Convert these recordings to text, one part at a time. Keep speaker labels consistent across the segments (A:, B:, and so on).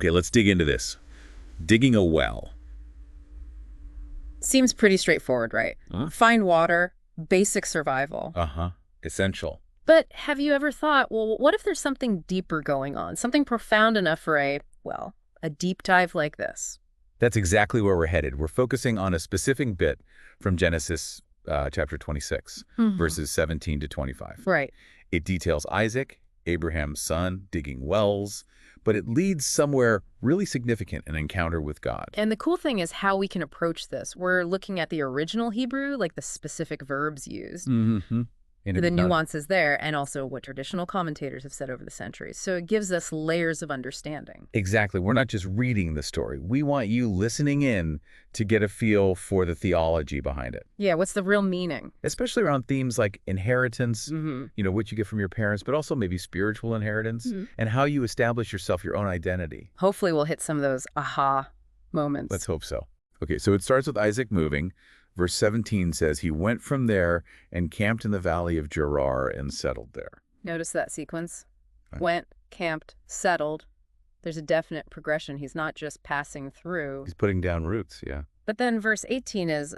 A: Okay, let's dig into this. Digging a well.
B: Seems pretty straightforward, right?
A: Huh?
B: Find water, basic survival.
A: Uh-huh. Essential.
B: But have you ever thought, well, what if there's something deeper going on? Something profound enough for a deep dive like this?
A: That's exactly where we're headed. We're focusing on a specific bit from Genesis chapter 26, verses 17 to 25.
B: Right.
A: It details Isaac, Abraham's son, digging wells, but it leads somewhere really significant, an encounter with God.
B: And the cool thing is how we can approach this. We're looking at the original Hebrew, like the specific verbs used.
A: Mm-hmm.
B: The nuances there, and also what traditional commentators have said over the centuries. So it gives us layers of understanding.
A: Exactly. We're not just reading the story. We want you listening in to get a feel for the theology behind it.
B: Yeah, what's the real meaning?
A: Especially around themes like inheritance, what you get from your parents, but also maybe spiritual inheritance, and how you establish yourself, your own identity.
B: Hopefully we'll hit some of those aha moments.
A: Let's hope so. Okay, so it starts with Isaac moving. Verse 17 says, he went from there and camped in the valley of Gerar and settled there.
B: Notice that sequence.
A: Right.
B: Went, camped, settled. There's a definite progression. He's not just passing through.
A: He's putting down roots, yeah.
B: But then verse 18 is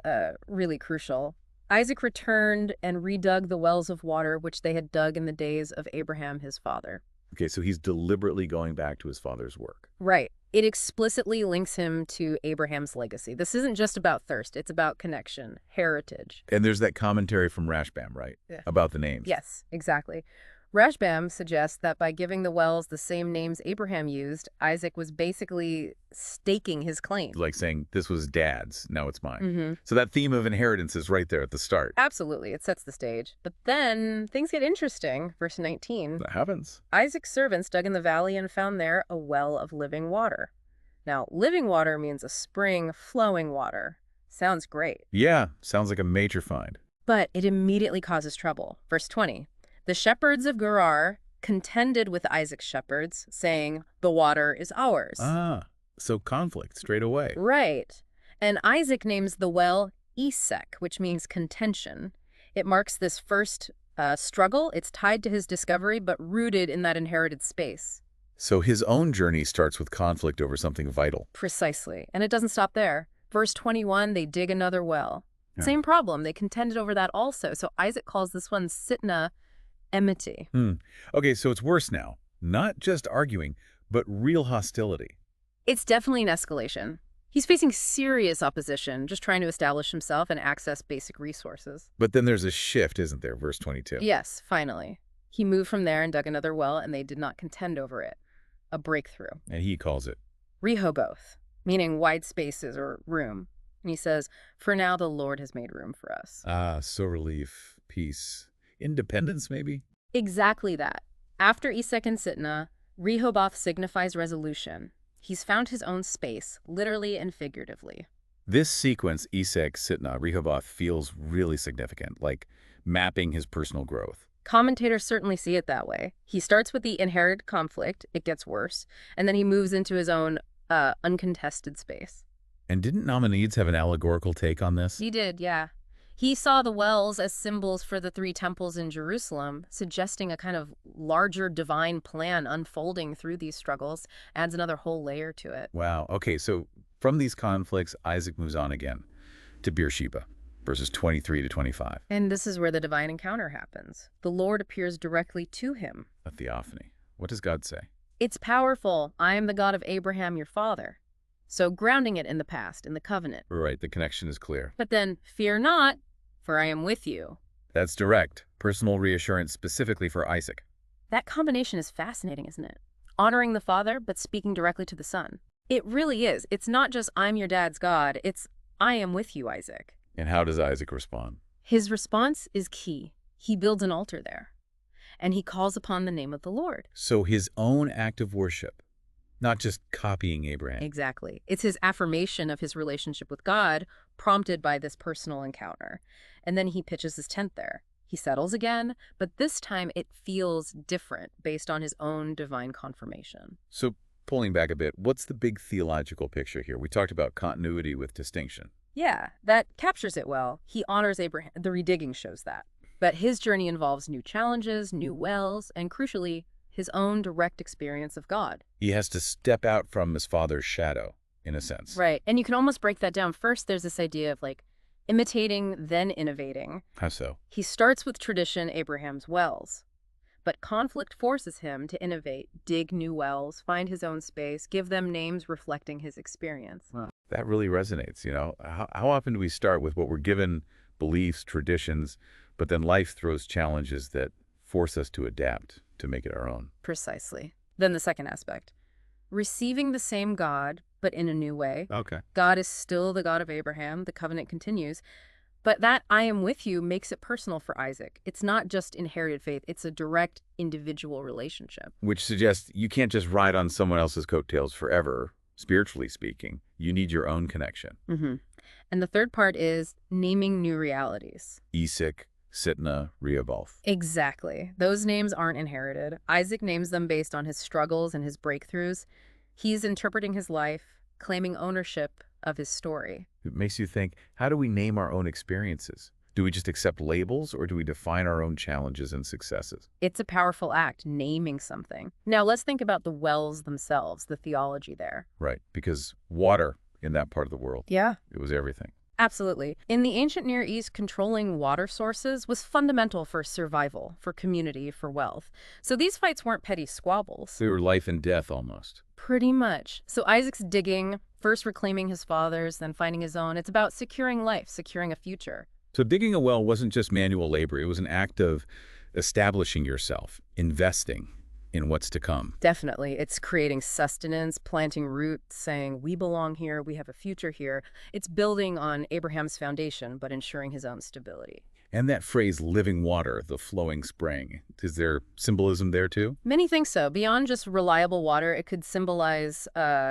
B: really crucial. Isaac returned and redug the wells of water which they had dug in the days of Abraham his father.
A: Okay, so he's deliberately going back to his father's work.
B: Right. It explicitly links him to Abraham's legacy. This isn't just about thirst. It's about connection, heritage.
A: And there's that commentary from Rashbam, right?
B: Yeah.
A: About the names.
B: Yes, exactly. Rashbam suggests that by giving the wells the same names Abraham used, Isaac was basically staking his claim.
A: Like saying, this was Dad's, now it's mine. So that theme of inheritance is right there at the start.
B: Absolutely. It sets the stage. But then things get interesting. Verse 19.
A: That happens.
B: Isaac's servants dug in the valley and found there a well of living water. Now, living water means a spring flowing water. Sounds great.
A: Yeah, sounds like a major find.
B: But it immediately causes trouble. Verse 20. The shepherds of Gerar contended with Isaac's shepherds, saying, the water is ours.
A: Ah, so conflict straight away.
B: Right. And Isaac names the well Esek, which means contention. It marks this first struggle. It's tied to his discovery, but rooted in that inherited space.
A: So his own journey starts with conflict over something vital.
B: Precisely. And it doesn't stop there. Verse 21, they dig another well.
A: Yeah.
B: Same problem. They contended over that also. So Isaac calls this one Sitnah, enmity.
A: Okay, so it's worse now. Not just arguing, but real hostility.
B: It's definitely an escalation. He's facing serious opposition, just trying to establish himself and access basic resources.
A: But then there's a shift, isn't there? Verse 22.
B: Yes, finally. He moved from there and dug another well, and they did not contend over it. A breakthrough.
A: And he calls it
B: Rehoboth, meaning wide spaces or room. And he says, for now the Lord has made room for us.
A: Ah, so relief, peace, independence maybe?
B: Exactly that. After Esek and Sitnah, Rehoboth signifies resolution. He's found his own space, literally and figuratively.
A: This sequence, Esek, Sitnah, Rehoboth, feels really significant, like mapping his personal growth.
B: Commentators certainly see it that way. He starts with the inherited conflict, it gets worse, and then he moves into his own uncontested space.
A: And didn't Maimonides have an allegorical take on this?
B: He did, yeah. He saw the wells as symbols for the 3 temples in Jerusalem, suggesting a kind of larger divine plan unfolding through these struggles, adds another whole layer to it.
A: Wow. Okay, so from these conflicts, Isaac moves on again to Beersheba, verses 23 to 25.
B: And this is where the divine encounter happens. The Lord appears directly to him.
A: A theophany. What does God say?
B: It's powerful. I am the God of Abraham, your father. So grounding it in the past, in the covenant.
A: Right, the connection is clear.
B: But then, fear not, for I am with you.
A: That's direct, personal reassurance specifically for Isaac.
B: That combination is fascinating, isn't it? Honoring the father, but speaking directly to the son. It really is. It's not just I'm your dad's God, it's I am with you, Isaac.
A: And how does Isaac respond?
B: His response is key. He builds an altar there, and he calls upon the name of the Lord.
A: So his own act of worship, not just copying Abraham.
B: Exactly. It's his affirmation of his relationship with God, prompted by this personal encounter. And then he pitches his tent there. He settles again, but this time it feels different based on his own divine confirmation.
A: So pulling back a bit, what's the big theological picture here? We talked about continuity with distinction.
B: Yeah, that captures it well. He honors Abraham. The redigging shows that. But his journey involves new challenges, new wells, and crucially, his own direct experience of God.
A: He has to step out from his father's shadow, in a sense.
B: Right. And you can almost break that down. First, there's this idea of like imitating, then innovating.
A: How so?
B: He starts with tradition, Abraham's wells. But conflict forces him to innovate, dig new wells, find his own space, give them names reflecting his experience.
A: Wow. That really resonates, you know. How often do we start with what we're given, beliefs, traditions, but then life throws challenges that force us to adapt, to make it our own?
B: Precisely. Then the second aspect. Receiving the same God, but in a new way.
A: Okay.
B: God is still the God of Abraham. The covenant continues. But that I am with you makes it personal for Isaac. It's not just inherited faith. It's a direct individual relationship.
A: Which suggests you can't just ride on someone else's coattails forever, spiritually speaking. You need your own connection.
B: And the third part is naming new realities.
A: Esek, Sitnah, Rehoboth.
B: Exactly. Those names aren't inherited. Isaac names them based on his struggles and his breakthroughs. He's interpreting his life, claiming ownership of his story.
A: It makes you think, how do we name our own experiences? Do we just accept labels, or do we define our own challenges and successes?
B: It's a powerful act, naming something. Now let's think about the wells themselves, the theology there.
A: Right, because water in that part of the world,
B: Yeah.
A: it was everything.
B: Absolutely. In the ancient Near East, controlling water sources was fundamental for survival, for community, for wealth. So these fights weren't petty squabbles.
A: They were life and death almost.
B: Pretty much. So Isaac's digging, first reclaiming his father's, then finding his own. It's about securing life, securing a future.
A: So digging a well wasn't just manual labor. It was an act of establishing yourself, investing in what's to come.
B: Definitely. It's creating sustenance, planting roots, saying, we belong here, we have a future here. It's building on Abraham's foundation, but ensuring his own stability.
A: And that phrase, living water, the flowing spring, is there symbolism there too?
B: Many think so. Beyond just reliable water, it could symbolize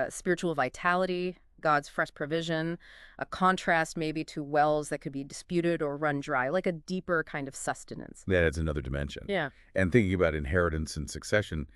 B: spiritual vitality, God's fresh provision, a contrast maybe to wells that could be disputed or run dry, like a deeper kind of sustenance.
A: That adds another dimension.
B: Yeah.
A: And thinking about inheritance and succession,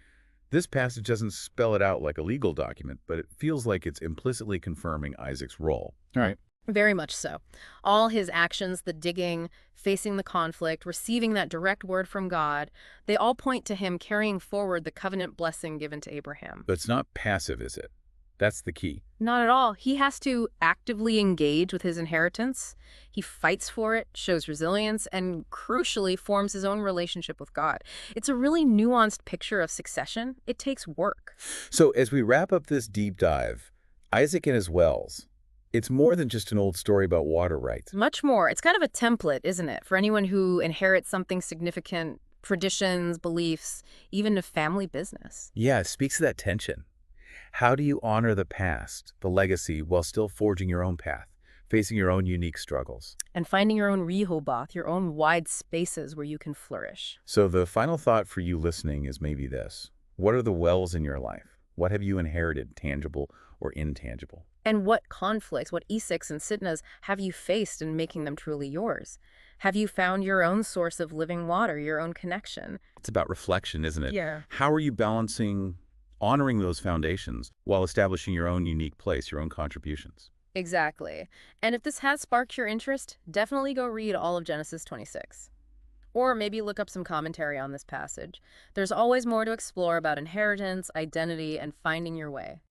A: this passage doesn't spell it out like a legal document, but it feels like it's implicitly confirming Isaac's role. All right.
B: Very much so. All his actions, the digging, facing the conflict, receiving that direct word from God, they all point to him carrying forward the covenant blessing given to Abraham.
A: But it's not passive, is it? That's the key.
B: Not at all. He has to actively engage with his inheritance. He fights for it, shows resilience, and crucially forms his own relationship with God. It's a really nuanced picture of succession. It takes work.
A: So as we wrap up this deep dive, Isaac and his wells, it's more than just an old story about water rights.
B: Much more. It's kind of a template, isn't it, for anyone who inherits something significant, traditions, beliefs, even a family business.
A: Yeah, it speaks to that tension. How do you honor the past, the legacy, while still forging your own path, facing your own unique struggles?
B: And finding your own Rehoboth, your own wide spaces where you can flourish.
A: So the final thought for you listening is maybe this. What are the wells in your life? What have you inherited, tangible or intangible?
B: And what conflicts, what Eseks and Sitnahs have you faced in making them truly yours? Have you found your own source of living water, your own connection?
A: It's about reflection, isn't it?
B: Yeah.
A: How are you balancing honoring those foundations while establishing your own unique place, your own contributions?
B: Exactly. And if this has sparked your interest, definitely go read all of Genesis 26. Or maybe look up some commentary on this passage. There's always more to explore about inheritance, identity, and finding your way.